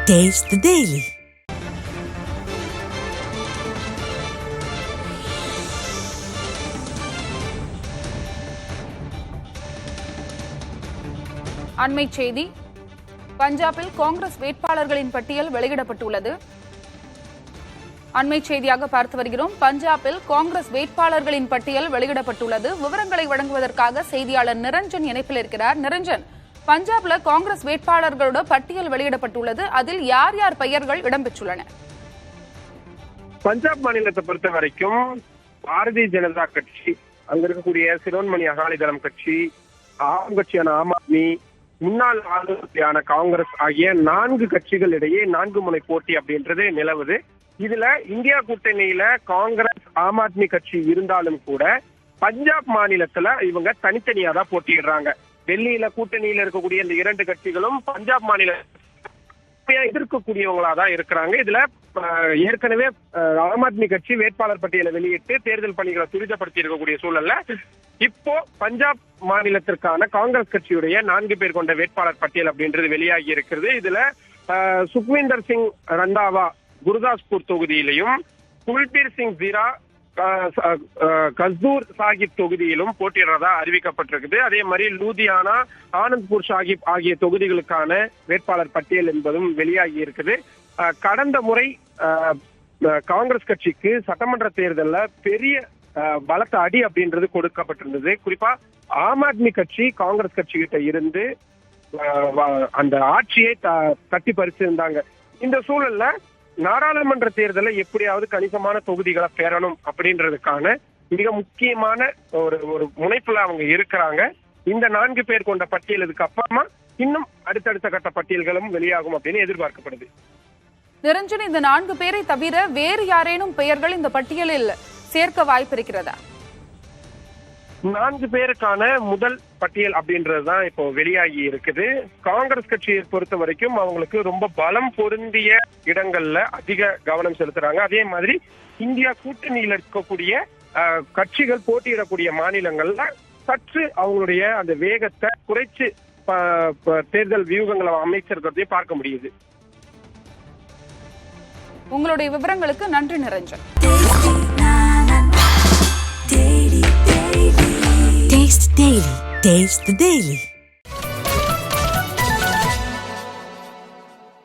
Taste the Daily. அண்மை செய்தி. பஞ்சாபில் காங்கிரஸ் வேட்பாளர்களின் பட்டியல் வெளியிடப்பட்டுள்ளது. அண்மை செய்தியாக பார்த்து வருகிறோம். பஞ்சாபில் காங்கிரஸ் வேட்பாளர்களின் பட்டியல் வெளியிடப்பட்டுள்ளது. விவரங்களை வழங்குவதற்காக செய்தியாளர் நிரஞ்சன் இணைப்பில் இருக்கிறார். நிரஞ்சன், பஞ்சாப்ல காங்கிரஸ் வேட்பாளர்களோட பட்டியல் வெளியிடப்பட்டுள்ளது. அதில் யார் யார் பெயர்கள் இடம்பெற்றுள்ளன? பஞ்சாப் மாநிலத்தை பொறுத்த வரைக்கும் பாரதிய ஜனதா கட்சி, அங்க இருக்கக்கூடிய சிரோன்மணி அகாலிதளம் கட்சி, ஆம் கட்சியான ஆம் ஆத்மி, முன்னாள் ஆளுநரான காங்கிரஸ் ஆகிய 4 கட்சிகள் இடையே 4 முனை போட்டி அப்படின்றது நிலவுது. இதுல இந்தியா கூட்டணியில காங்கிரஸ், ஆம் ஆத்மி கட்சி இருந்தாலும் கூட பஞ்சாப் மாநிலத்துல இவங்க தனித்தனியா தான் போட்டியிடுறாங்க. டெல்லியில கூட்டணியில இருக்கக்கூடிய இந்த 2 கட்சிகளும் பஞ்சாப் மாநில எதிர்க்கக்கூடியவங்களா தான் இருக்கிறாங்க. இதுல ஏற்கனவே ஆம் ஆத்மி கட்சி வேட்பாளர் பட்டியலை வெளியிட்டு தேர்தல் பணிகளை துரிதப்படுத்தி இருக்கக்கூடிய சூழல்ல இப்போ பஞ்சாப் மாநிலத்திற்கான காங்கிரஸ் கட்சியுடைய 4 பேர் கொண்ட வேட்பாளர் பட்டியல் அப்படின்றது வெளியாகி இருக்கிறது. இதுல சுக்விந்தர் சிங் ரந்தாவா குருதாஸ்பூர் தொகுதியிலையும், குல்பீர் சிங் ஜீரா கஸ்தூர் சாஹிப் தொகுதியிலும் போட்டியிடுறதா அறிவிக்கப்பட்டிருக்குது. அதே மாதிரி லூதியானா, ஆனந்த்பூர் சாஹிப் ஆகிய தொகுதிகளுக்கான வேட்பாளர் பட்டியல் என்பதும் வெளியாகி இருக்குது. கடந்த முறை காங்கிரஸ் கட்சிக்கு சட்டமன்ற தேர்தலில் பெரிய பலத்த அடி அப்படின்றது கொடுக்கப்பட்டிருந்தது. குறிப்பா ஆம் ஆத்மி கட்சி காங்கிரஸ் கட்சி கிட்ட இருந்து அந்த ஆட்சியை தட்டி பறிச்சிருந்தாங்க. இந்த சூழல்ல நாடாளுமன்ற தேர்தலில் எப்படியாவது கணிசமான தொகுதிகளை பெறணும் அப்படின்றதுக்கான மிக முக்கியமான ஒரு முனைப்புல அவங்க இருக்கிறாங்க. இந்த 4 பேர் கொண்ட பட்டியல் இதுக்கு அப்புறமா இன்னும் அடுத்தடுத்த கட்ட பட்டியல்களும் வெளியாகும் அப்படின்னு எதிர்பார்க்கப்படுது. நிரஞ்சன், இந்த 4 பேரை தவிர வேறு யாரேனும் பெயர்கள் இந்த பட்டியலில் சேர்க்க வாய்ப்பு இருக்கிறதா? 4 பேருக்கான முதல் பட்டியல் அப்படின்றதுதான் இப்போ வெளியாகி இருக்குது. காங்கிரஸ் கட்சியை பொறுத்த வரைக்கும் அவங்களுக்கு ரொம்ப பலம் பொருந்திய இடங்கள்ல அதிக கவனம் செலுத்துறாங்க. அதே மாதிரி இந்தியா கூட்டணியில் இருக்கக்கூடிய கட்சிகள் போட்டியிடக்கூடிய மாநிலங்கள்ல சற்று அவங்களுடைய அந்த வேகத்தை குறைச்சு தேர்தல் வியூகங்களை அமைச்சிருக்கிறதையும் பார்க்க முடியுது. உங்களுடைய விவரங்களுக்கு நன்றி நிரஞ்சன். Taste the Daily.